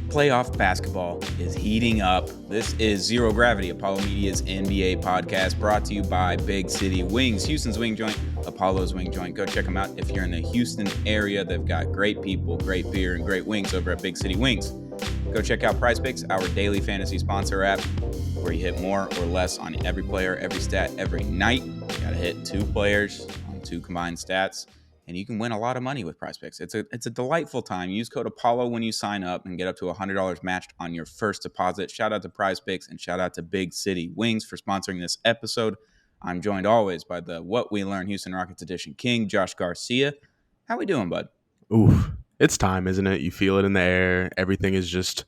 Playoff basketball is heating up. This is Zero Gravity, Apollo Media's NBA podcast, brought to you by Big City Wings, Houston's wing joint, Apollo's wing joint. Go check them out if you're in the Houston area. They've got great people, great beer, and great wings over at Big City Wings. Go check out PrizePicks, our daily fantasy sponsor app, where you hit more or less on every player, every stat, every night. You got to hit 2 players on 2 combined stats. And you can win a lot of money with PrizePicks. It's a delightful time. Use code Apollo when you sign up and get up to $100 matched on your first deposit. Shout out to PrizePicks and shout out to Big City Wings for sponsoring this episode. I'm joined always by the What We Learn Houston Rockets Edition King, Josh Garcia. How we doing, bud? Ooh, it's time, isn't it? You feel it in the air. Everything is just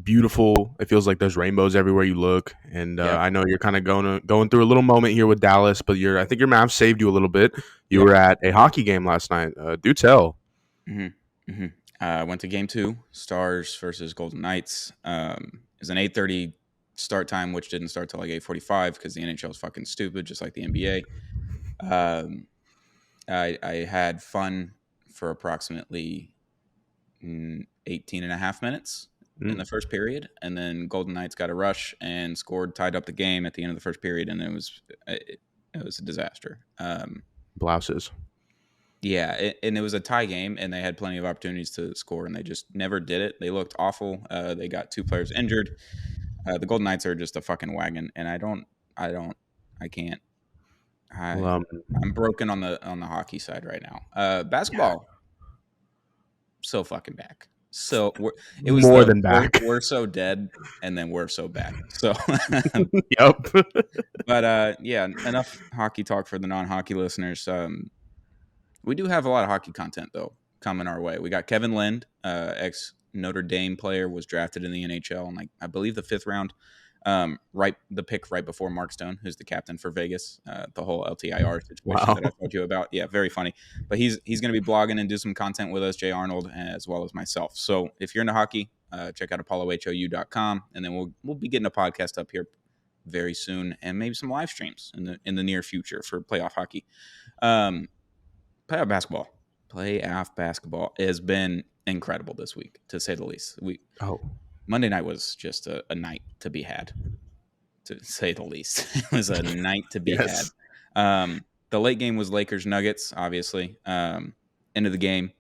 beautiful. It feels like there's rainbows everywhere you look. And I know you're kind of going through a little moment here with Dallas, but I think your Mavs saved you a little bit. You were at a hockey game last night. Do tell. Went to game 2, Stars versus Golden Knights. It was an 8:30 start time, which didn't start till like 8:45 because the NHL is fucking stupid, just like the NBA. I had fun for approximately 18 and a half minutes in the first period, and then Golden Knights got a rush and scored, tied up the game at the end of the first period, and it was a disaster. Blouses. Yeah, and it was a tie game, and they had plenty of opportunities to score, and they just never did it. They looked awful. They got 2 players injured. The Golden Knights are just a fucking wagon, and I can't. I'm broken on the hockey side right now. Basketball, so fucking back. So it was more than back. We're so dead, and then we're so back. So yep. But enough hockey talk for the non-hockey listeners. We do have a lot of hockey content though coming our way. We got Kevin Lind, ex Notre Dame player, was drafted in the NHL in I believe the 5th round. The pick right before Mark Stone, who's the captain for Vegas. The whole LTIR situation that I told you about. Yeah, very funny. But he's going to be blogging and do some content with us, Jay Arnold, as well as myself. So if you're into hockey, check out apollohou.com, and then we'll be getting a podcast up here very soon, and maybe some live streams in the near future for playoff hockey. Playoff basketball has been incredible this week, to say the least. Monday night was just a night to be had, to say the least. It was a night to be had. The late game was Lakers-Nuggets, obviously. End of the game,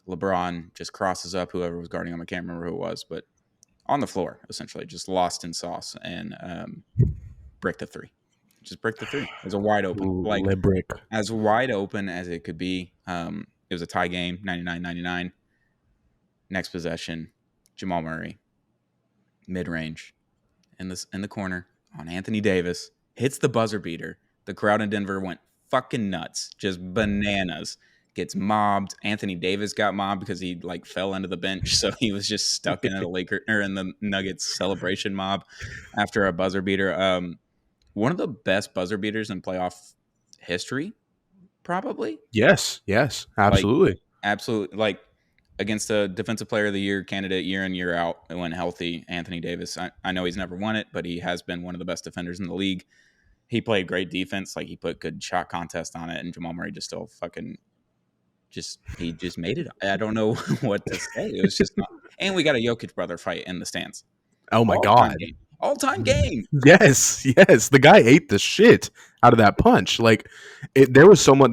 LeBron just crosses up whoever was guarding him. I can't remember who it was, but on the floor, essentially, just lost in sauce and bricked the 3. Just bricked the 3. It was a wide open, brick. As wide open as it could be. It was a tie game, 99-99. Next possession, Jamal Murray, mid-range, in the corner on Anthony Davis, hits the buzzer beater. The crowd in Denver went fucking nuts, just bananas. Gets mobbed. Anthony Davis got mobbed because he fell into the bench, so he was just stuck in the Nuggets celebration mob after a buzzer beater. One of the best buzzer beaters in playoff history, probably. Yes, absolutely, absolutely. Against a Defensive Player of the Year candidate year in, year out, when healthy, Anthony Davis. I know he's never won it, but he has been one of the best defenders in the league. He played great defense. He put good shot contest on it, and Jamal Murray just still he just made it. I don't know what to say. It was just not. And we got a Jokic brother fight in the stands. Oh, my God. All-time game. Yes. The guy ate the shit out of that punch. There was so much.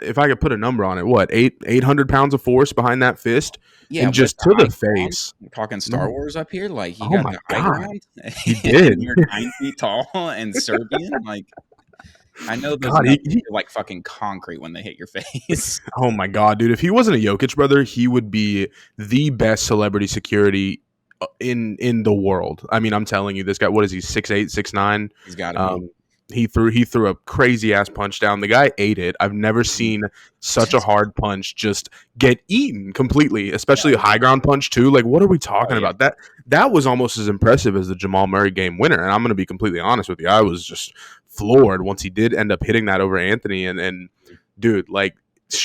If I could put a number on it, what, 800 pounds of force behind that fist? Yeah, and just to the face. We're talking Star Wars up here. He got the high ground. He did. You're 9 feet tall and Serbian. I know those are fucking concrete when they hit your face. Oh my God, dude! If he wasn't a Jokic brother, he would be the best celebrity security in the world. I mean, I'm telling you, this guy. What is he? 6'8", 6'9"? He's got to be. He threw a crazy ass punch down. The guy ate it. I've never seen such a hard punch just get eaten completely, especially a high ground punch too. What are we talking about? That was almost as impressive as the Jamal Murray game winner. And I'm going to be completely honest with you. I was just floored once he did end up hitting that over Anthony. And dude,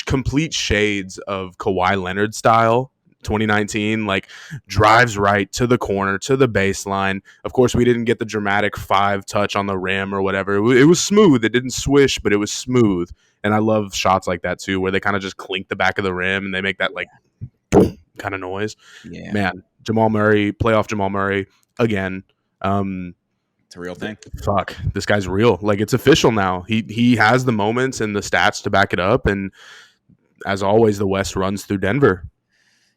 complete shades of Kawhi Leonard style 2019, like drives right to the corner, to the baseline. Of course, we didn't get the dramatic 5 touch on the rim or whatever. It was smooth. It didn't swish, but it was smooth. And I love shots like that too, where they kind of just clink the back of the rim and they make that like kind of noise. Yeah. Man, Jamal Murray, playoff Jamal Murray again. It's a real thing. Fuck, this guy's real. Like, it's official now. He has the moments and the stats to back it up. And as always, the West runs through Denver.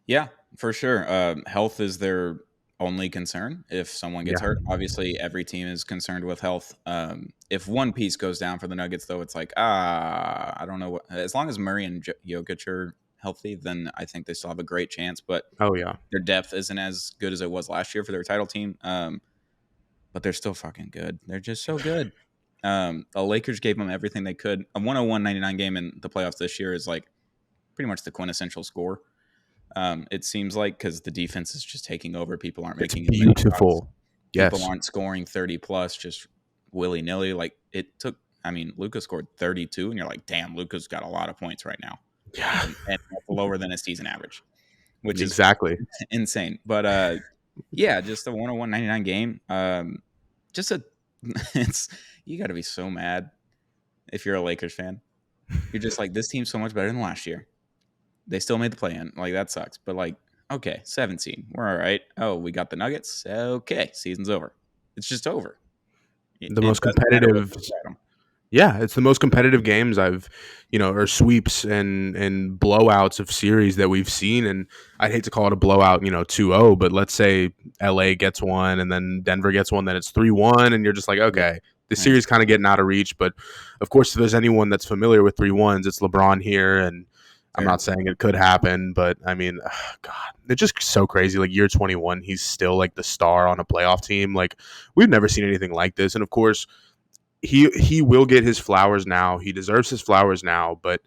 Yeah, for sure. Health is their only concern. If someone gets hurt, obviously every team is concerned with health. If one piece goes down for the Nuggets, though, it's like, I don't know. As long as Murray and Jokic are healthy, then I think they still have a great chance. But their depth isn't as good as it was last year for their title team. But they're still fucking good. They're just so good. The Lakers gave them everything they could. A 101-99 game in the playoffs this year is like pretty much the quintessential score. It seems like, because the defense is just taking over. People aren't making beautiful. Yes. People aren't scoring 30 plus just willy nilly. Like it took. I mean, Luka scored 32, and you're like, damn, Luka's got a lot of points right now. Yeah, and that's lower than a season average, which is insane. But yeah, just a 101-99 game. It's you got to be so mad if you're a Lakers fan. You're just like, this team's so much better than last year. They still made the play-in. Like, that sucks. But, like, okay, 17. We're all right. Oh, we got the Nuggets. Okay, season's over. It's just over. The most competitive. Yeah, it's the most competitive games or sweeps and blowouts of series that we've seen. And I'd hate to call it a blowout, 2-0, but let's say LA gets one and then Denver gets one, then it's 3-1. And you're just like, okay, the series kind of getting out of reach. But of course, if there's anyone that's familiar with 3-1s, it's LeBron here. And I'm not saying it could happen, but I mean, God, it's just so crazy. Like, year 21, he's still like the star on a playoff team. Like, we've never seen anything like this. And of course, he will get his flowers now. He deserves his flowers now, but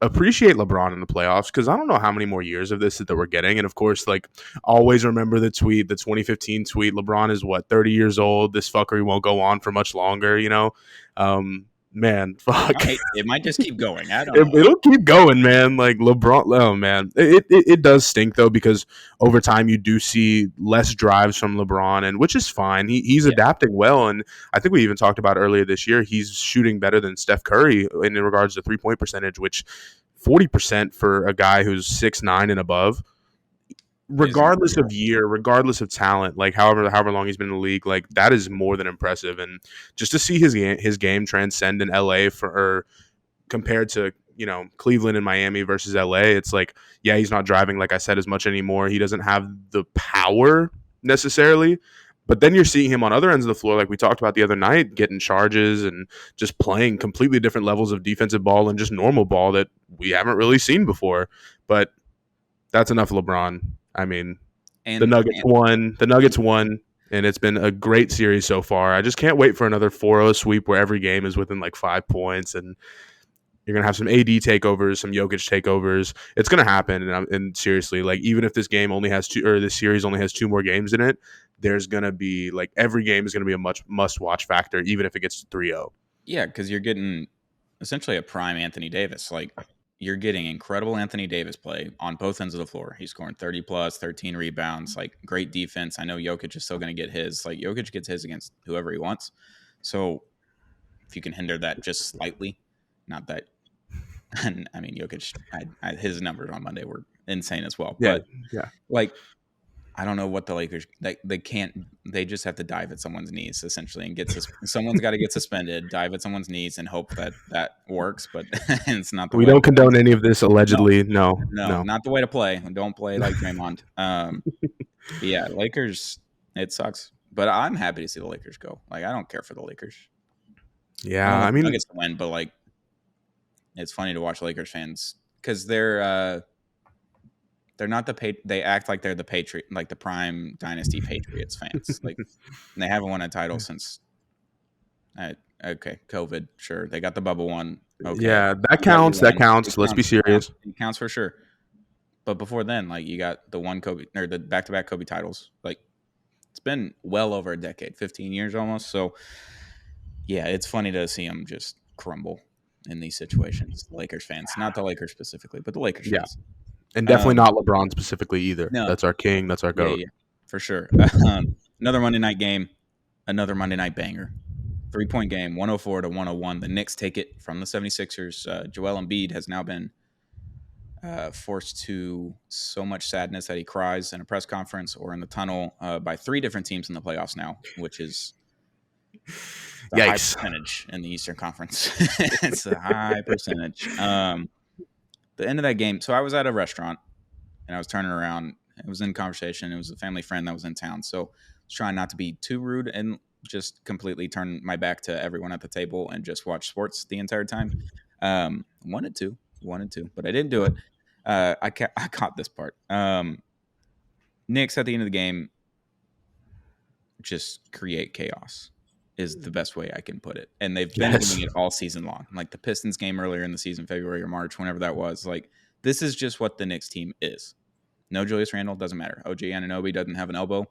appreciate LeBron in the playoffs, because I don't know how many more years of this that we're getting. And of course, like, always remember the 2015 tweet. LeBron is 30 years old. This fuckery won't go on for much longer, Man, fuck. It might just keep going. I don't know. It'll keep going, man. Like, LeBron, oh, man. It does stink, though, because over time you do see less drives from LeBron, and which is fine. He's adapting well, and I think we even talked about earlier this year, he's shooting better than Steph Curry in regards to three-point percentage, which 40% for a guy who's 6'9" and above. Regardless of year, regardless of talent, like however long he's been in the league, like, that is more than impressive. And just to see his game transcend in LA compared to Cleveland and Miami versus LA, it's like, yeah, he's not driving, like I said, as much anymore. He doesn't have the power necessarily, but then you're seeing him on other ends of the floor, like we talked about the other night, getting charges and just playing completely different levels of defensive ball and just normal ball that we haven't really seen before. But that's enough LeBron. I mean, the Nuggets won, and it's been a great series so far. I just can't wait for another 4-0 sweep where every game is within like 5 points, and you're going to have some AD takeovers, some Jokic takeovers. It's going to happen, and seriously, like, even if this game only has this series only has 2 more games in it, there's going to be, like, every game is going to be a much must-watch factor, even if it gets to 3-0. Yeah, because you're getting essentially a prime Anthony Davis. Like, you're getting incredible Anthony Davis play on both ends of the floor. He's scoring 30 plus, 13 rebounds, like, great defense. I know Jokic is still going to get his. Like, Jokic gets his against whoever he wants. So if you can hinder that just slightly, not that. And I mean, Jokic, his numbers on Monday were insane as well. Yeah, but like, I don't know what the Lakers, they can't, they just have to dive at someone's knees essentially and someone's got to get suspended, dive at someone's knees and hope that works. But it's not the way. We don't condone any of this allegedly. No, not the way to play. Don't play like Draymond. Yeah, Lakers, it sucks, but I'm happy to see the Lakers go. Like, I don't care for the Lakers. Yeah, I mean, Nuggets to win, but like, it's funny to watch Lakers fans because they're not they act like they're the Patriot, like the prime dynasty Patriots fans. Like, they haven't won a title since COVID. Sure, they got the bubble one. Okay, yeah, that counts. Let's be serious. It counts for sure. But before then, like, you got the one Kobe or the back-to-back Kobe titles. Like, it's been well over a decade, 15 years almost. So yeah, it's funny to see them just crumble in these situations. Lakers fans, not the Lakers specifically, but the Lakers fans. And definitely not LeBron specifically either. No. That's our king. That's our GOAT. Yeah, for sure. Another Monday night game, another Monday night banger. 3-point game, 104-101. The Knicks take it from the 76ers. Joel Embiid has now been forced to so much sadness that he cries in a press conference or in the tunnel by 3 different teams in the playoffs now, which is a high Yikes. percentage in the Eastern Conference. It's a high percentage. The end of that game, so I was at a restaurant and I was turning around. It was in conversation. It was a family friend that was in town. So I was trying not to be too rude and just completely turn my back to everyone at the table and just watch sports the entire time. Wanted to, but I didn't do it. I caught this part. Knicks at the end of the game just create chaos is the best way I can put it. And they've been doing it all season long. Like the Pistons game earlier in the season, February or March, whenever that was. Like, this is just what the Knicks team is. No Julius Randle, doesn't matter. OG Anunoby doesn't have an elbow.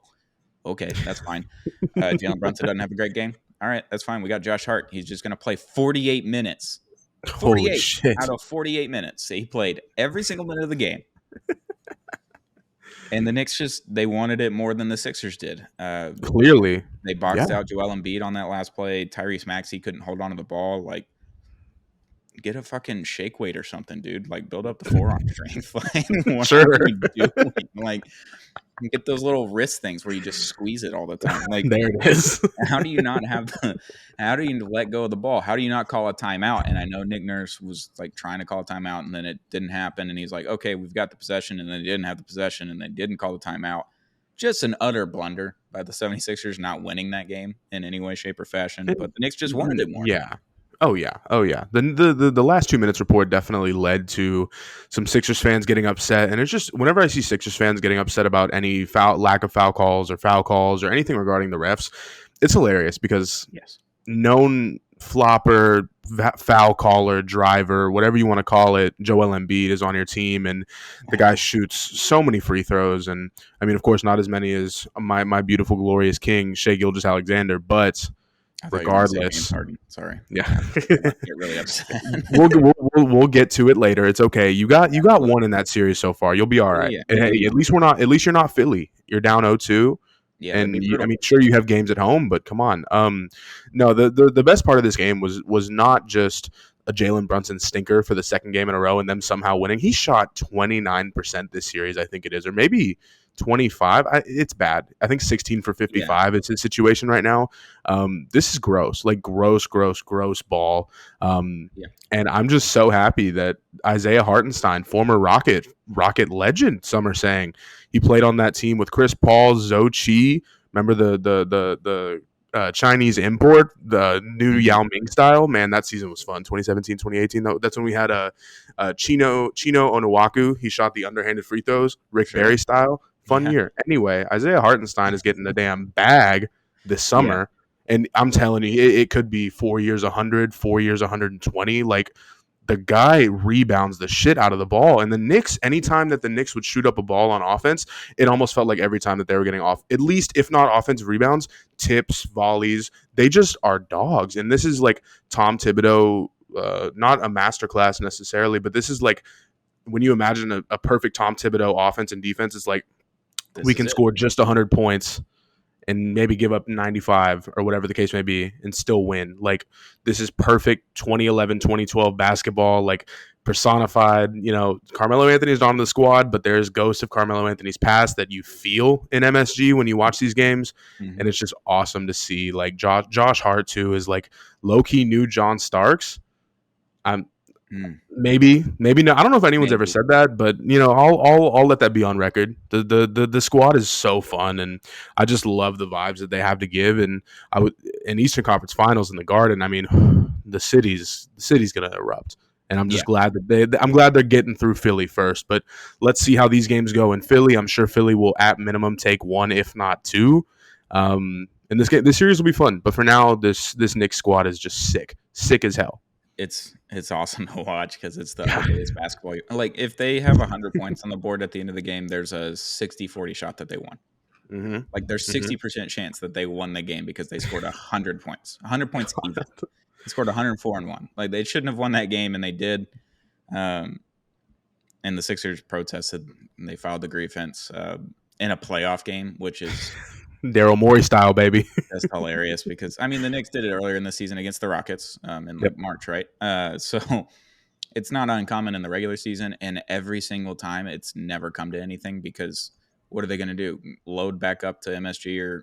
Okay, that's fine. Jalen Brunson doesn't have a great game. All right, that's fine. We got Josh Hart. He's just going to play 48 minutes. 48 Holy shit. out of 48 minutes. He played every single minute of the game. And the Knicks they wanted it more than the Sixers did. Clearly. They boxed out Joel Embiid on that last play. Tyrese Maxey couldn't hold on to the ball. Like, get a fucking shake weight or something, dude. Like, build up the forearm strength. Like, what Sure. are you doing? Like, get those little wrist things where you just squeeze it all the time. Like, there it is. how do you not have how do you let go of the ball? How do you not call a timeout? And I know Nick Nurse was like trying to call a timeout and then it didn't happen. And he's like, okay, we've got the possession. And then they didn't have the possession and they didn't call the timeout. Just an utter blunder by the 76ers not winning that game in any way, shape, or fashion. But the Knicks just wanted it more. Yeah. Oh yeah. The last 2 minutes report definitely led to some Sixers fans getting upset, and it's just whenever I see Sixers fans getting upset about any lack of foul calls or anything regarding the refs, it's hilarious because known flopper, foul caller, driver, whatever you want to call it, Joel Embiid is on your team, and the guy shoots so many free throws, and I mean, of course, not as many as my beautiful, glorious king, Shai Gilgeous-Alexander, but regardless, sorry. Yeah, get really upset. we'll get to it later. It's okay. You got one in that series so far. You'll be all right. Yeah. And hey, at least you're not Philly. You're down 0-2. Yeah, and I mean, sure, you have games at home, but come on. No, the best part of this game was not just a Jalen Brunson stinker for the second game in a row and them somehow winning. He shot 29% this series, I think it is, or maybe 25. It's bad. I think 16 for 55 is his situation right now. This is gross, like gross ball. And I'm just so happy that Isaiah Hartenstein, former Rocket legend, some are saying, he played on that team with Chris Paul, Zhou Qi. Remember the Chinese import, the new Yao Ming style? Man, that season was fun. 2017, 2018. That's when we had Chino Onuaku. He shot the underhanded free throws, Rick Barry style. Fun year. Anyway, Isaiah Hartenstein is getting the damn bag this summer. Yeah. And I'm telling you, it could be 4 years 100, 4 years 120. Like, the guy rebounds the shit out of the ball. And the Knicks, anytime that the Knicks would shoot up a ball on offense, it almost felt like every time that they were getting off, at least if not offensive rebounds, tips, volleys, they just are dogs. And this is like Tom Thibodeau, not a masterclass necessarily, but this is like when you imagine a perfect Tom Thibodeau offense and defense, it's like we can score just 100 points and maybe give up 95 or whatever the case may be and still win. Like, this is perfect 2011, 2012 basketball, like personified. You know, Carmelo Anthony is not on the squad, but there's ghosts of Carmelo Anthony's past that you feel in MSG when you watch these games. Mm-hmm. And it's just awesome to see. Like, Josh Hart, too, is like low-key new John Starks. Maybe no. I don't know if anyone's ever said that, but you know, I'll let that be on record. The squad is so fun, and I just love the vibes that they have to give. And I would in Eastern Conference Finals in the Garden. I mean, the city's gonna erupt, and I'm just glad that I'm glad they're getting through Philly first. But let's see how these games go in Philly. I'm sure Philly will at minimum take one, if not two. And this series will be fun. But for now, this Knicks squad is just sick as hell. It's awesome to watch because it's the ugliest basketball. Like, if they have 100 points on the board at the end of the game, there's a 60-40 shot that they won. Mm-hmm. Like, there's 60% chance that they won the game because they scored 100 points. 100 points even. They scored 104 and won. Like, they shouldn't have won that game, and they did. And the Sixers protested, and they filed the grievance in a playoff game, which is Daryl Morey style, baby. That's hilarious because, I mean, the Knicks did it earlier in the season against the Rockets in like March, right? So it's not uncommon in the regular season, and every single time it's never come to anything because what are they going to do? Load back up to MSG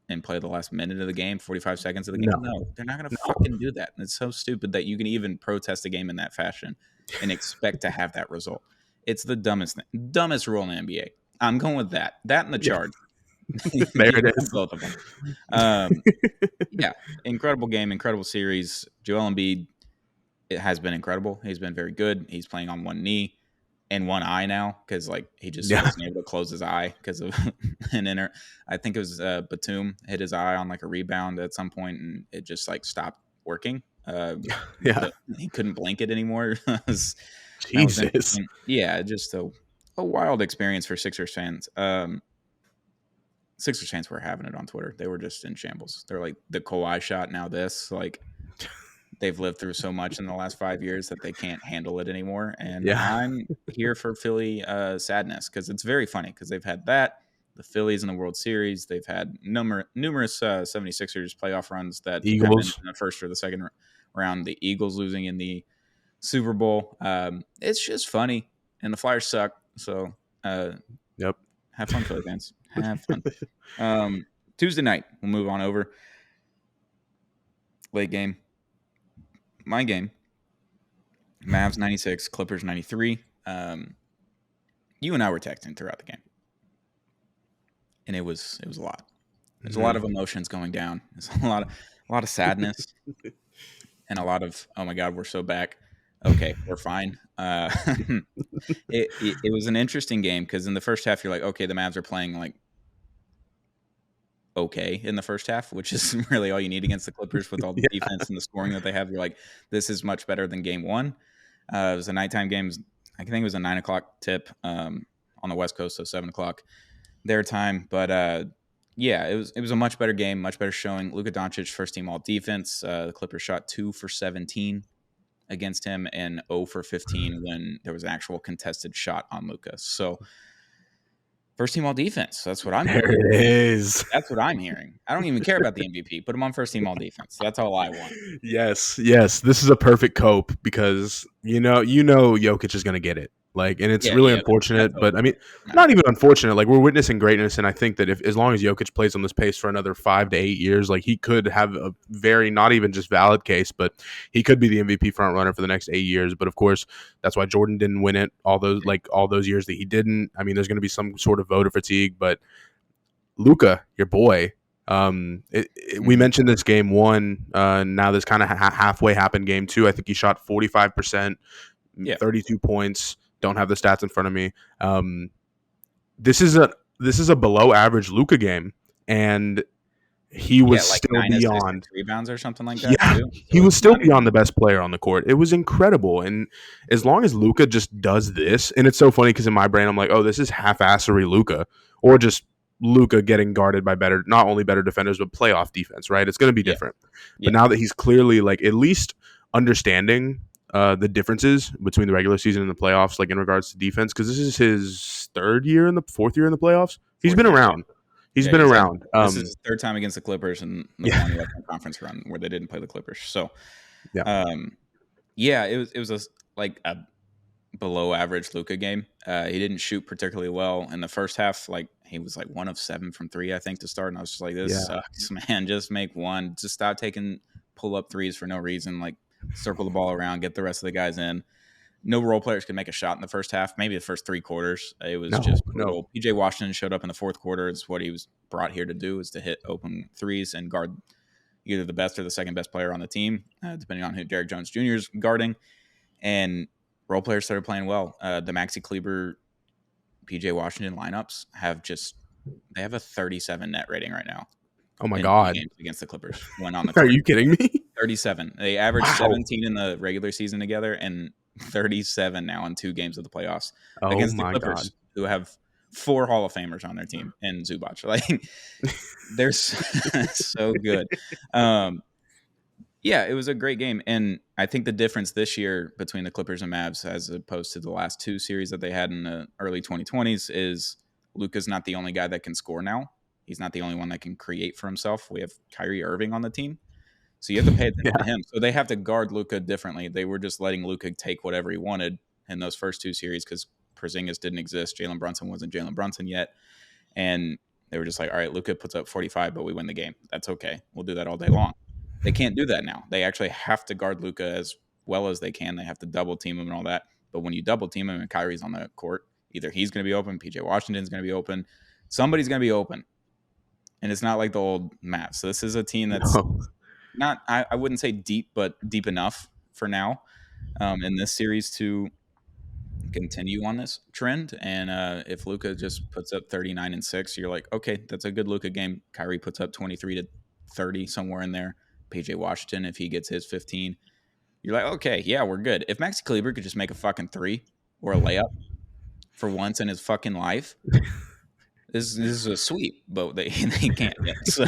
and play the last minute of the game, 45 seconds of the game? No, they're not going to fucking do that. It's so stupid that you can even protest a game in that fashion and expect to have that result. It's the dumbest rule in the NBA. I'm going with that. That and the charge. There it is. Both of them. Yeah, incredible game, incredible series. Joel Embiid, it has been incredible. He's been very good. He's playing on one knee and one eye now because like he just wasn't able to close his eye because of an I think it was Batum hit his eye on like a rebound at some point and it just like stopped working. He couldn't blink it anymore. Jesus. Yeah, just a wild experience for Sixers fans. Sixers fans were having it on Twitter. They were just in shambles. They're like the Kawhi shot. Now this, like they've lived through so much in the last 5 years that they can't handle it anymore. And I'm here for Philly sadness because it's very funny because they've had that, the Phillies in the World Series. They've had numerous 76ers playoff runs that Eagles in the first or the second round, the Eagles losing in the Super Bowl. It's just funny. And the Flyers suck. So have fun, Philly fans. Have fun. Tuesday night, we'll move on over. Late game. My game. Mavs 96, Clippers 93. You and I were texting throughout the game. And it was a lot. There's a lot of emotions going down. There's a lot of sadness. And a lot of, oh my God, we're so back. Okay, we're fine. It was an interesting game because in the first half, you're like, okay, the Mavs are playing like okay in the first half, which is really all you need against the Clippers with all the defense and the scoring that they have. You're like, this is much better than game one. It was a nighttime game. I think it was a 9 o'clock tip on the West Coast, so 7 o'clock their time. But it was a much better game, much better showing. Luka Doncic, first team all defense. The Clippers shot 2 for 17 against him and 0 for 15 when there was an actual contested shot on Luka. So first team all defense. That's what I'm hearing. There it is. That's what I'm hearing. I don't even care about the MVP. Put him on first team all defense. That's all I want. Yes. This is a perfect cope because you know Jokic is going to get it. Like, and it's really unfortunate, but I mean, not even unfortunate. Like, we're witnessing greatness, and I think that if as long as Jokic plays on this pace for another 5 to 8 years, like he could have a very not even just valid case, but he could be the MVP front runner for the next 8 years. But of course, that's why Jordan didn't win it all those years that he didn't. I mean, there's going to be some sort of voter fatigue, but Luka, your boy. We mentioned this game one. Now this kind of halfway happened game two. I think he shot 45%, 32 points. Don't have the stats in front of me. This is a below average Luka game, and he was still beyond rebounds or something like that. Yeah, so he was still beyond the best player on the court. It was incredible, and as long as Luka just does this, and it's so funny because in my brain I'm like, oh, this is half-assery Luka, or just Luka getting guarded by not only better defenders but playoff defense. Right? It's going to be different. But now that he's clearly like at least understanding the differences between the regular season and the playoffs, like in regards to defense, because this is his fourth year in the playoffs. He's been around. He's been around. This is his third time against the Clippers and the one Western Conference run where they didn't play the Clippers. So, it was a below average Luka game. He didn't shoot particularly well in the first half. Like he was like 1 of 7 from 3, I think, to start. And I was just like, this sucks, man. Just make one. Just stop taking pull up threes for no reason. Like, circle the ball around, get the rest of the guys in. No role players could make a shot in the first half, maybe the first 3 quarters. It was just brutal. PJ Washington showed up in the fourth quarter. It's what he was brought here to do, is to hit open threes and guard either the best or the second best player on the team, depending on who Derrick Jones Jr. is guarding. And role players started playing well. The Maxi Kleber, PJ Washington lineups they have a 37 net rating right now. Oh my God! Against the Clippers, went on the court. Are you kidding me? 37. They averaged 17 in the regular season together, and 37 now in 2 games of the playoffs against the Clippers, who have 4 Hall of Famers on their team and Zubac. Like, they're so good. It was a great game, and I think the difference this year between the Clippers and Mavs, as opposed to the last 2 series that they had in the early 2020s, is Luka's not the only guy that can score now. He's not the only one that can create for himself. We have Kyrie Irving on the team. So you have to pay attention Yeah. to him. So they have to guard Luka differently. They were just letting Luka take whatever he wanted in those first two series because Porzingis didn't exist. Jalen Brunson wasn't Jalen Brunson yet. And they were just like, all right, Luka puts up 45, but we win the game. That's okay. We'll do that all day long. They can't do that now. They actually have to guard Luka as well as they can. They have to double team him and all that. But when you double team him and Kyrie's on the court, either he's going to be open, PJ Washington's going to be open, somebody's going to be open. And it's not like the old Mavs. So this is a team that's not, I wouldn't say deep, but deep enough for now in this series to continue on this trend. And if Luka just puts up 39 and 6, you're like, okay, that's a good Luka game. Kyrie puts up 23 to 30, somewhere in there. PJ Washington, if he gets his 15, you're like, okay, yeah, we're good. If Maxi Kleber could just make a fucking three or a layup for once in his fucking life, this is a sweep, but they can't get. So,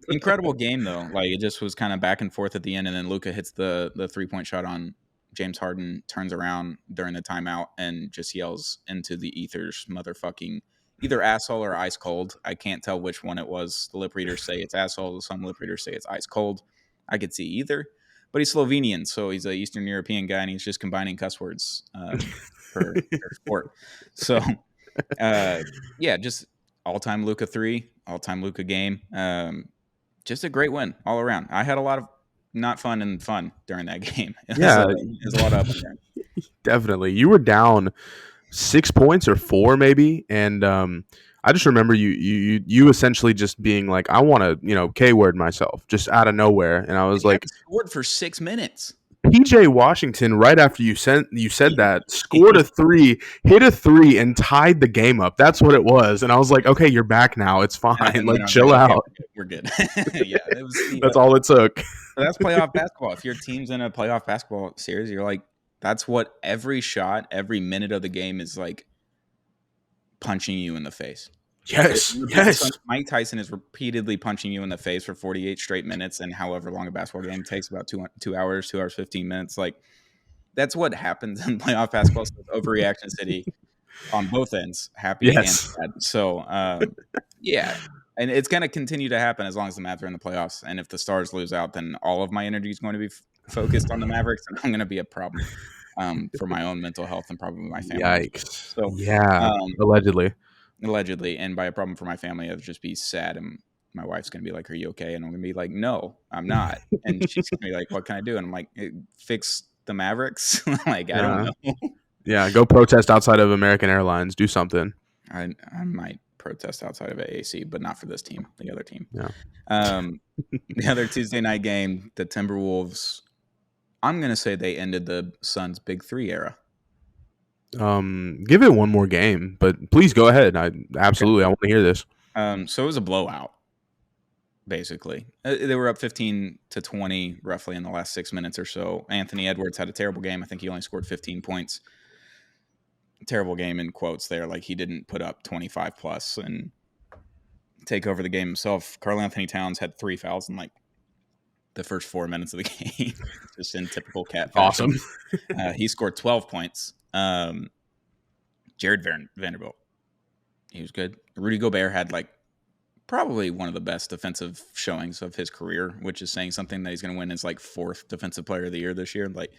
incredible game though. Like it just was kind of back and forth at the end, and then Luka hits the 3-point shot on James Harden, turns around during the timeout and just yells into the ethers, motherfucking either asshole or ice cold. I can't tell which one it was. The lip readers say it's asshole. Some lip readers say it's ice cold. I could see either. But he's Slovenian, so he's an Eastern European guy, and he's just combining cuss words for sport. So, yeah, just all-time Luka 3, all-time Luka game. Just a great win all around. I had a lot of not fun and fun during that game. It was a lot of up and down. Definitely. You were down 6 points or 4 maybe, and I just remember you essentially just being like, I want to K-word myself just out of nowhere, and I was like, scored for 6 minutes. PJ Washington, right after you said that, scored a 3, hit a 3, and tied the game up. That's what it was, and I was like, okay, you're back now. It's fine. Like, chill out. We're good. Yeah, it was. That's all it took. That's playoff basketball. If your team's in a playoff basketball series, you're like, that's what every shot, every minute of the game is like punching you in the face. Yes. Mike Tyson is repeatedly punching you in the face for 48 straight minutes, and however long a basketball game takes, about 2 hours, 2 hours, 15 minutes. Like, that's what happens in playoff basketball. So overreaction city on both ends, happy and sad. So, yeah. And it's going to continue to happen as long as the Mavs are in the playoffs. And if the Stars lose out, then all of my energy is going to be focused on the Mavericks, and I'm going to be a problem for my own mental health and probably my family. Yikes. So, yeah, allegedly, and by a problem for my family, I'll just be sad, and my wife's going to be like, are you okay? And I'm going to be like, no, I'm not. And she's going to be like, what can I do? And I'm like, fix the Mavericks? Like, I don't know. Yeah, go protest outside of American Airlines. Do something. I might protest outside of AAC, but not for this team, the other team. Yeah. The other Tuesday night game, the Timberwolves, I'm going to say they ended the Suns' Big 3 era. Give it one more game, but please go ahead. I want to hear this. So it was a blowout, basically. They were up 15-20 roughly in the last 6 minutes or so. Anthony Edwards had a terrible game. I think he only scored 15 points. Terrible game in quotes there. Like, he didn't put up 25 plus and take over the game himself. Karl Anthony Towns had 3 fouls in like the first 4 minutes of the game, just in typical cat fashion. Awesome. He scored 12 points. Jared Vanderbilt, he was good. Rudy Gobert had like probably one of the best defensive showings of his career, which is saying something. That he's going to win his like 4th defensive player of the year this year. Like,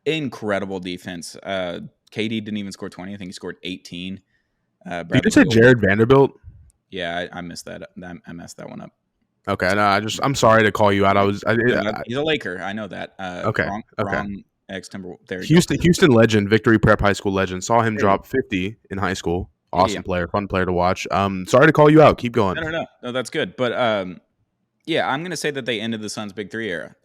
incredible defense. KD didn't even score 20. I think he scored 18. You just said Jared Vanderbilt? Yeah, I missed that. I messed that one up. Okay, no, I'm sorry to call you out. He's a Laker. I know that. Wrong ex-Timberwolves. There Houston legend, Victory Prep High School legend. Saw him drop 50 in high school. Awesome player, fun player to watch. Sorry to call you out. Keep going. No, that's good. But yeah, I'm going to say that they ended the Suns' Big 3 era.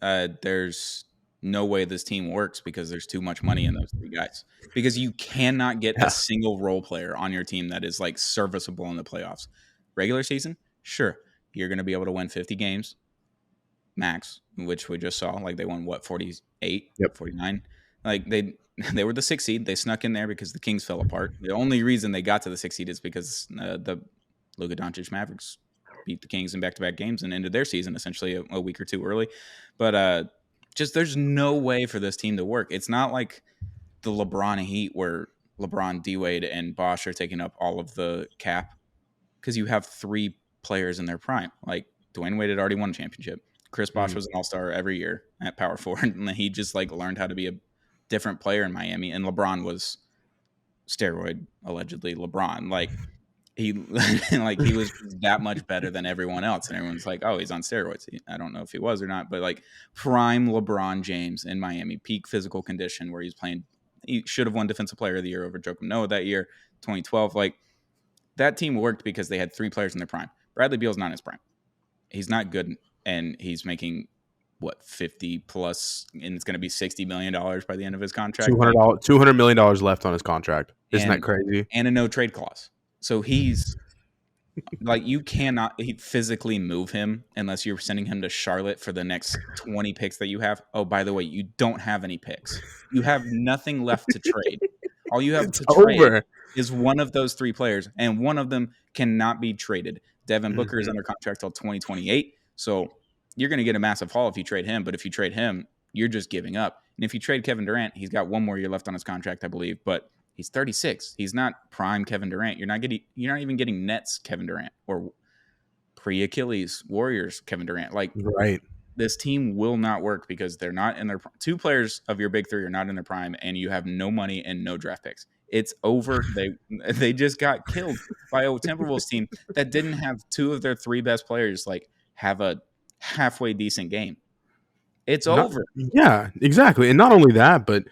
There's no way this team works because there's too much money in those 3 guys. Because you cannot get a single role player on your team that is like serviceable in the playoffs. Regular season, sure, you're going to be able to win 50 games max, which we just saw. Like, they won 48, 49. Like, they were the 6th seed. They snuck in there because the Kings fell apart. The only reason they got to the 6th seed is because the Luka Doncic Mavericks beat the Kings in back-to-back games and ended their season essentially a week or 2 early. But just there's no way for this team to work. It's not like the LeBron Heat where LeBron, D-Wade, and Bosh are taking up all of the cap, because you have 3 players in their prime. Like, Dwayne Wade had already won a championship. Chris Bosh was an all-star every year at power forward, and he just like learned how to be a different player in Miami. And LeBron was steroid allegedly LeBron. Like he he was that much better than everyone else, and everyone's like, oh, he's on steroids. I don't know if he was or not, but like prime LeBron James in Miami, peak physical condition, where he's playing. He should have won Defensive Player of the Year over Joakim Noah that year, 2012. Like that team worked because they had three players in their prime. Bradley Beal's not in his prime. He's not good, and he's making what 50 plus, and it's going to be $60 million by the end of his contract. $200 million left on his contract. Isn't that crazy? And a no trade clause. So he's like, you cannot physically move him unless you're sending him to Charlotte for the next 20 picks that you have. Oh, by the way, you don't have any picks. You have nothing left to trade. All you have to trade is one of those three players, and one of them cannot be traded. Devin Booker is under contract till 2028. So you're going to get a massive haul if you trade him. But if you trade him, you're just giving up. And if you trade Kevin Durant, he's got one more year left on his contract, I believe. But he's 36. He's not prime Kevin Durant. You're not even getting Nets Kevin Durant or pre-Achilles Warriors Kevin Durant. Like, right. This team will not work because they're not in their two players of your big three are not in their prime, and you have no money and no draft picks. It's over. They just got killed by a Timberwolves team that didn't have two of their three best players like have a halfway decent game. It's over. Yeah, exactly. And not only that, but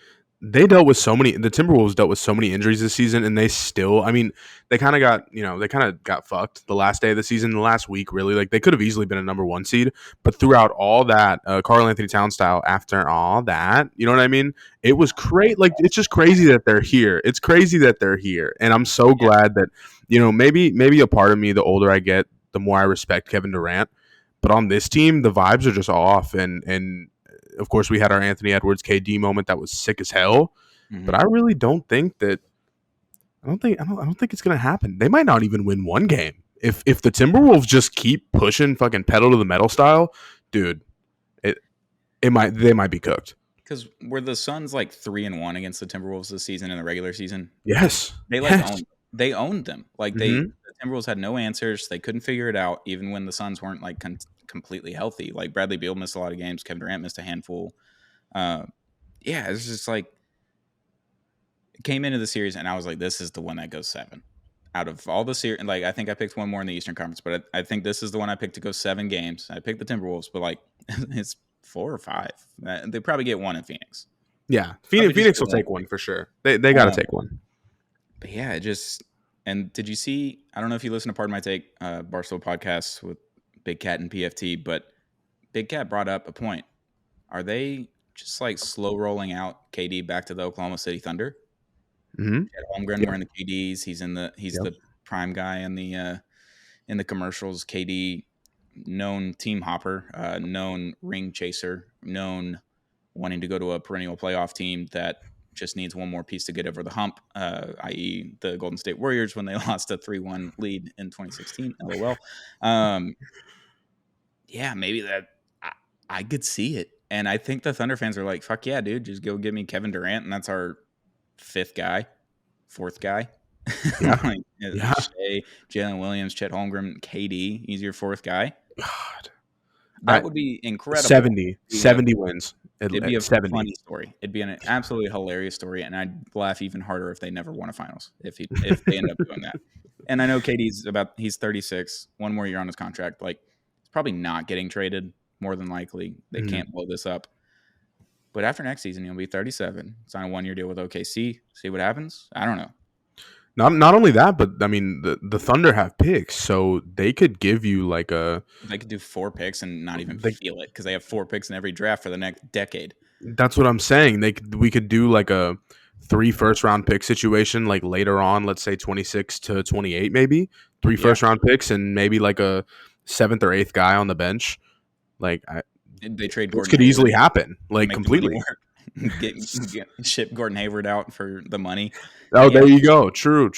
the Timberwolves dealt with so many injuries this season, and they still, they kind of got fucked the last day of the season, the last week, really. Like, they could have easily been a number one seed, but throughout all that, Karl-Anthony Towns style, after all that, you know what I mean? It was great. Like, it's just crazy that they're here. It's crazy that they're here. And I'm so glad that, maybe a part of me, the older I get, the more I respect Kevin Durant. But on this team, the vibes are just off, and of course, we had our Anthony Edwards KD moment that was sick as hell. Mm-hmm. But I really don't think that. I don't think it's gonna happen. They might not even win one game if the Timberwolves just keep pushing fucking pedal to the metal style, dude. They might be cooked. Because were the Suns like 3-1 against the Timberwolves this season in the regular season? Yes, they owned them. Like the Timberwolves had no answers. They couldn't figure it out, even when the Suns weren't like completely healthy. Like Bradley Beal missed a lot of games. Kevin Durant missed a handful. It's just like it came into the series, and I was like, this is the one that goes 7 out of all the series. Like I think I picked one more in the Eastern Conference, but I think this is the one I picked to go 7 games. I picked the Timberwolves, but like it's 4 or 5. They probably get one in Phoenix. Yeah, Phoenix will take one for sure. They got to take one. But yeah, and did you see? I don't know if you listen to Pardon My Take, Barstool podcast with Big Cat and PFT, but Big Cat brought up a point. Are they just like slow rolling out KD back to the Oklahoma City Thunder? Mm-hmm. Chet Holmgren wearing the KDs. He's the prime guy in the commercials. KD, known team hopper, known ring chaser, known wanting to go to a perennial playoff team that just needs one more piece to get over the hump, i.e. the Golden State Warriors when they lost a 3-1 lead in 2016. LOL. Maybe that I could see it. And I think the Thunder fans are like, fuck yeah, dude, just go get me Kevin Durant, and that's our 4th guy. Yeah. Shea, Jalen Williams, Chet Holmgren, KD, he's your 4th guy. God. That would be incredible. 70 wins. It'd be a 70. funny story. It'd be an absolutely hilarious story, and I'd laugh even harder if they never won a finals, if they end up doing that. And I know he's 36, one more year on his contract. Like, he's probably not getting traded, more than likely. They can't blow this up. But after next season, he'll be 37, sign a 1-year deal with OKC, see what happens. I don't know. Not only that, but I mean the Thunder have picks, so they could give you like they could do 4 picks and not even feel it because they have 4 picks in every draft for the next decade. That's what I'm saying. We could do like a 3 first-round pick situation, like later on, let's say 26 to 28, maybe 3 first-round picks and maybe like a 7th or 8th guy on the bench. Like they trade Gordon. This could easily happen, like completely. Ship Gordon Hayward out for the money. Oh, there you go. True.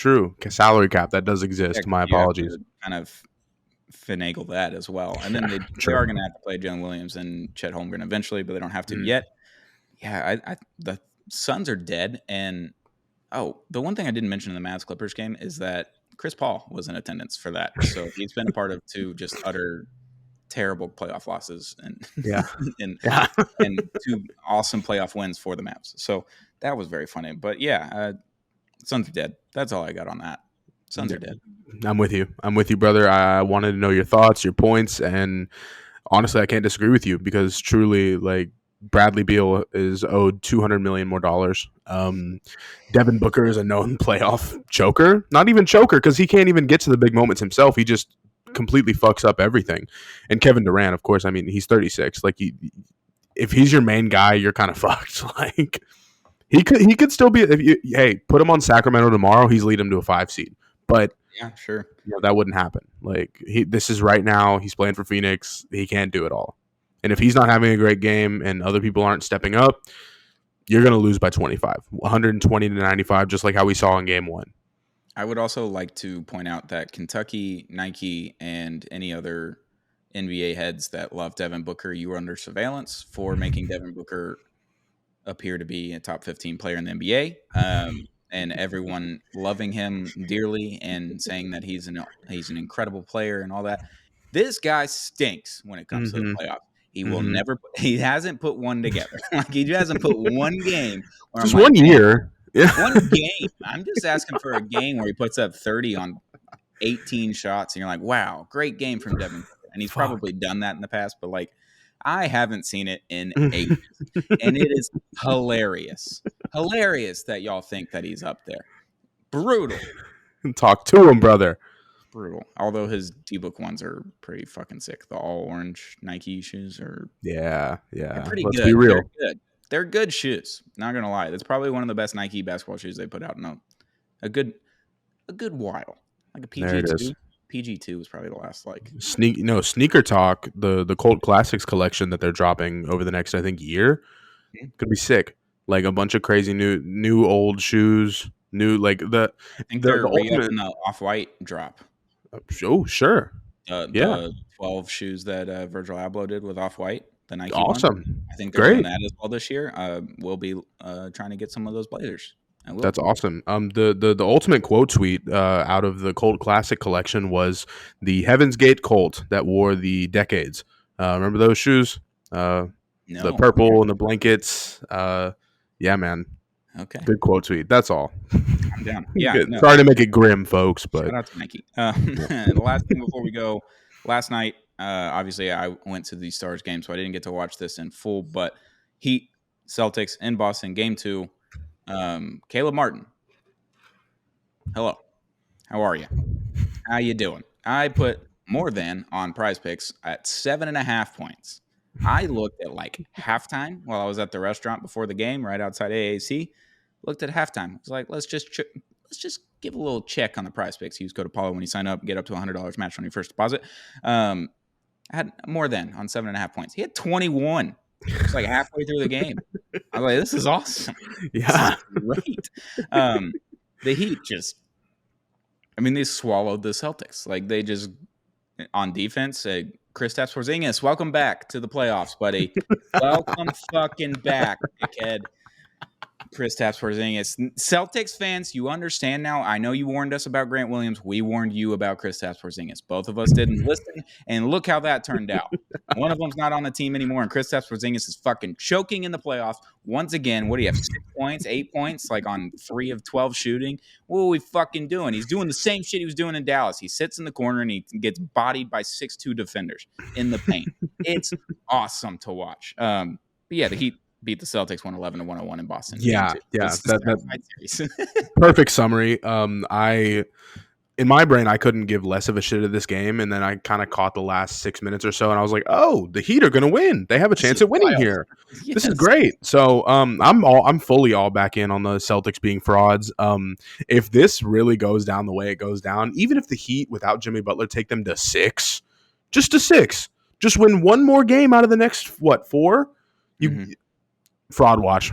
Salary cap that does exist. My apologies. Kind of finagle that as well, and then they are going to have to play Jalen Williams and Chet Holmgren eventually, but they don't have to yet. Yeah, the Suns are dead, and the one thing I didn't mention in the Mavs Clippers game is that Chris Paul was in attendance for that, so he's been a part of 2 just utter terrible playoff losses and Yeah. and Yeah. and 2 awesome playoff wins for the Mavs. So that was very funny. But yeah, Suns are dead. That's all I got on that. Suns are dead. I'm with you. I'm with you, brother. I wanted to know your thoughts, your points, and honestly, I can't disagree with you because truly, like Bradley Beal is owed $200 million more dollars. Devin Booker is a known playoff choker, not even choker because he can't even get to the big moments himself. He just completely fucks up everything. And Kevin Durant, of course, I mean, he's 36. Like, if he's your main guy, you're kind of fucked. Like, he could still be. Hey, put him on Sacramento tomorrow, he's lead him to a 5 seed. But Yeah, sure. that wouldn't happen. Like this is right now. He's playing for Phoenix. He can't do it all. And if he's not having a great game and other people aren't stepping up, you're going to lose by 25, 120 to 95, just like how we saw in Game 1. I would also like to point out that Kentucky, Nike, and any other NBA heads that love Devin Booker, you were under surveillance for making Devin Booker appear to be a top 15 player in the NBA. And everyone loving him dearly and saying that he's an incredible player and all that. This guy stinks when it comes to the playoffs. He will never. He hasn't put one together. Like he hasn't put one game. Just like, 1 year. Yeah. One game. I'm just asking for a game where he puts up 30 on 18 shots, and you're like, wow, great game from Devin. And he's probably done that in the past, but like, I haven't seen it in ages. And it is hilarious. Hilarious that y'all think that he's up there. Brutal. Talk to him, brother. Brutal. Although his D-Book ones are pretty fucking sick. The all orange Nike shoes are they're pretty Let's good. Be real. They're good. They're good shoes. Not gonna lie. That's probably one of the best Nike basketball shoes they put out in a good while. Like a PG2. PG2 was probably the last like Sneaker Talk, the Colt Classics collection that they're dropping over the next, I think, year could be sick. Like a bunch of crazy new old shoes, new like I think they're re-upping the Off-White drop. Oh, sure. The 12 shoes that Virgil Abloh did with Off-White, the Nike awesome. One. I think they're doing that as well this year. We'll be trying to get some of those Blazers. That's awesome. The ultimate quote tweet out of the Colt Classic collection was the Heaven's Gate Colt that wore the decades. Remember those shoes? No. The purple and the blankets. Yeah, man. Okay. Good quote tweet. That's all. I'm down. Yeah. No. Sorry to make it grim, folks, but shout out to Nike. The last thing before we go, last night, obviously I went to the Stars game, so I didn't get to watch this in full, but Heat Celtics in Boston, game 2. Caleb Martin. Hello. How are you? How you doing? I put more than on Prize Picks at 7.5 points. I looked at like halftime while I was at the restaurant before the game, right outside AAC. Looked at halftime. I was like, let's just give a little check on the Prize Picks. Use code Apollo when you sign up. Get up to $100 match on your first deposit. I had more than on 7.5 points. He had 21. It's like halfway through the game. I was like, this is awesome. Yeah. This is great. The Heat they swallowed the Celtics. Like they just, on defense, Kristaps Porzingis, welcome back to the playoffs, buddy. Welcome fucking back, dickhead. Kristaps Porzingis. Celtics fans, you understand now. I know you warned us about Grant Williams. We warned you about Kristaps Porzingis. Both of us didn't listen, and look how that turned out. One of them's not on the team anymore, and Kristaps Porzingis is fucking choking in the playoffs once again. What do you have? 6 points, 8 points, like on 3 of 12 shooting. What are we fucking doing? He's doing the same shit he was doing in Dallas. He sits in the corner and he gets bodied by 6'2" defenders in the paint. It's awesome to watch. But yeah, the Heat beat the Celtics 111-101 in Boston. Yeah. Perfect summary. In my brain, I couldn't give less of a shit at this game, and then I kind of caught the last 6 minutes or so, and I was like, "Oh, the Heat are going to win. They have a chance at winning here. Yes. This is great." So, I'm fully all back in on the Celtics being frauds. If this really goes down the way it goes down, even if the Heat without Jimmy Butler take them to 6, just to 6, just win one more game out of the next 4, Fraud watch.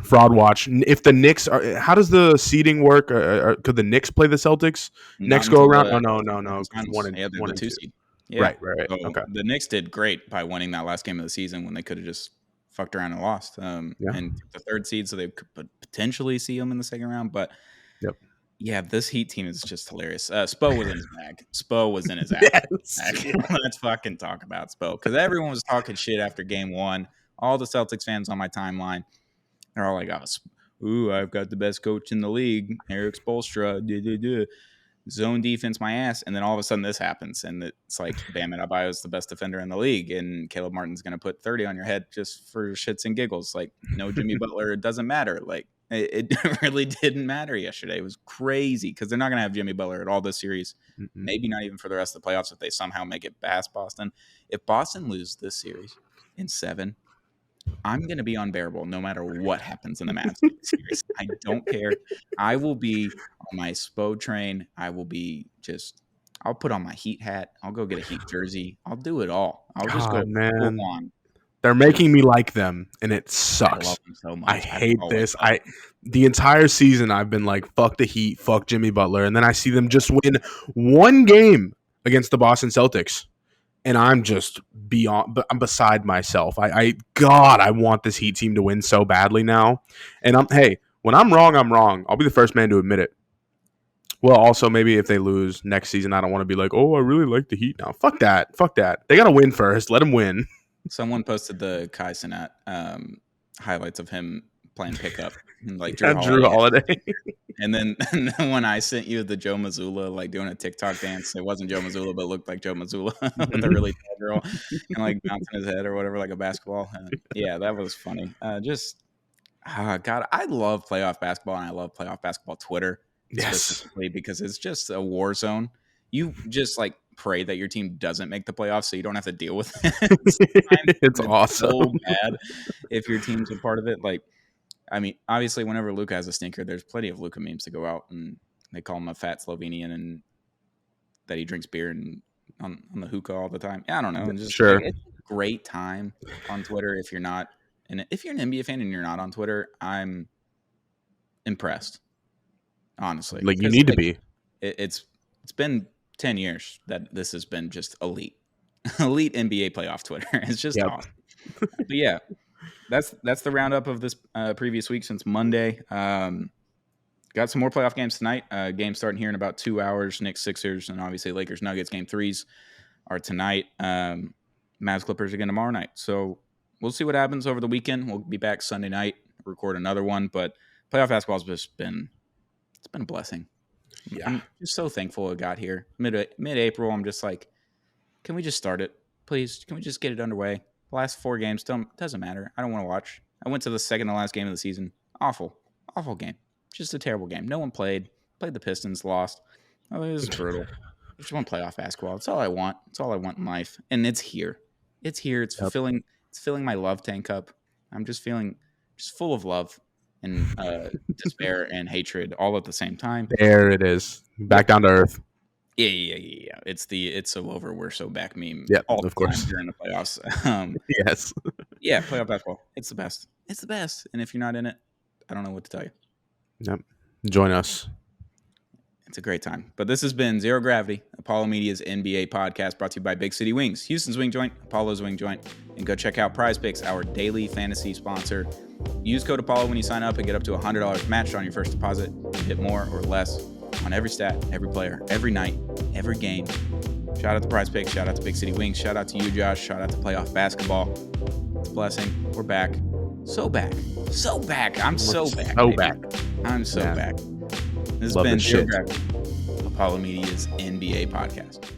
If the Knicks are, how does the seeding work? Could the Knicks play the Celtics next go around? No. 1 and 2 seed. Yeah. Right. So okay. The Knicks did great by winning that last game of the season when they could have just fucked around and lost. And the 3rd seed, so they could potentially see them in the second round. But Yeah, this Heat team is just hilarious. Spo was in his bag. Spo was in his ass. Yes. Let's fucking talk about Spo, because everyone was talking shit after game one. All the Celtics fans on my timeline, they're all like, "Ooh, I've got the best coach in the league, Eric Spoelstra. Zone defense, my ass." And then all of a sudden this happens, and it's like, Bam Adebayo's the best defender in the league, and Caleb Martin's going to put 30 on your head just for shits and giggles. Like, no Jimmy Butler, it doesn't matter. Like, it really didn't matter yesterday. It was crazy because they're not going to have Jimmy Butler at all this series. Mm-mm. Maybe not even for the rest of the playoffs if they somehow make it past Boston. If Boston loses this series in 7, I'm going to be unbearable no matter what happens in the Mavs series. I don't care. I will be on my Spo train. I'll put on my Heat hat. I'll go get a Heat jersey. I'll do it all. I'll just go full on. They're making me like them, and it I sucks. love them so much. I hate this. The entire season I've been like, fuck the Heat, fuck Jimmy Butler, and then I see them just win one game against the Boston Celtics, and I'm just I'm beside myself. I want this Heat team to win so badly now. And when I'm wrong, I'm wrong. I'll be the first man to admit it. Well, also, maybe if they lose next season, I don't want to be like, oh, I really like the Heat now. Fuck that. They got to win first. Let them win. Someone posted the Kai Cenat highlights of him playing pickup, and like Drew Holiday. And then when I sent you the Joe Mazzulla like doing a TikTok dance, it wasn't Joe Mazzulla, but it looked like Joe Mazzulla with a really tall girl and like bouncing his head or whatever, like a basketball. Yeah, that was funny. God, I love playoff basketball, and I love playoff basketball Twitter specifically because it's just a war zone. You just like pray that your team doesn't make the playoffs so you don't have to deal with it. It's awesome. So bad if your team's a part of it. Like, I mean, obviously, whenever Luka has a stinker, there's plenty of Luka memes to go out, and they call him a fat Slovenian and that he drinks beer and on the hookah all the time. Yeah, I don't know. It's just, sure. Like, it's a great time on Twitter if you're not. And if you're an NBA fan and you're not on Twitter, I'm impressed, honestly. Like, you need to be. It's been 10 years that this has been just elite NBA playoff Twitter. It's just awesome. But yeah, that's the roundup of this previous week since Monday. Got some more playoff games tonight. Game starting here in about 2 hours. Knicks, Sixers, and obviously Lakers, Nuggets. Game 3s are tonight. Mavs, Clippers again tomorrow night. So we'll see what happens over the weekend. We'll be back Sunday night, record another one. But playoff basketball's just been a blessing. Yeah. I'm just so thankful it got here. Mid-April, I'm just like, can we just start it? Please, can we just get it underway? The last 4 games, doesn't matter. I don't want to watch. I went to the second to last game of the season. Awful game. Just a terrible game. No one played. Played the Pistons, lost. Oh, it was brutal. I just want playoff basketball. That's all I want. That's all I want in life. And it's here. It's here. It's filling my love tank up. I'm just feeling just full of love and despair and hatred all at the same time. There it is. Back down to earth. Yeah. It's so over. We're so back meme. Yeah, all of course. during the playoffs. Yes. Yeah, playoff basketball. It's the best. It's the best. And if you're not in it, I don't know what to tell you. Yep. Join us. It's a great time. But this has been Zero Gravity, Apollo Media's NBA podcast, brought to you by Big City Wings, Houston's Wing Joint, Apollo's Wing Joint. And go check out Prize Picks, our daily fantasy sponsor. Use code Apollo when you sign up and get up to $100 matched on your first deposit. Hit more or less on every stat, every player, every night, every game. Shout out to Prize Picks. Shout out to Big City Wings. Shout out to you, Josh. Shout out to Playoff Basketball. It's a blessing. We're back. So back. I'm so back. I'm so back. This has been Zero Gravity, Apollo Media's NBA podcast.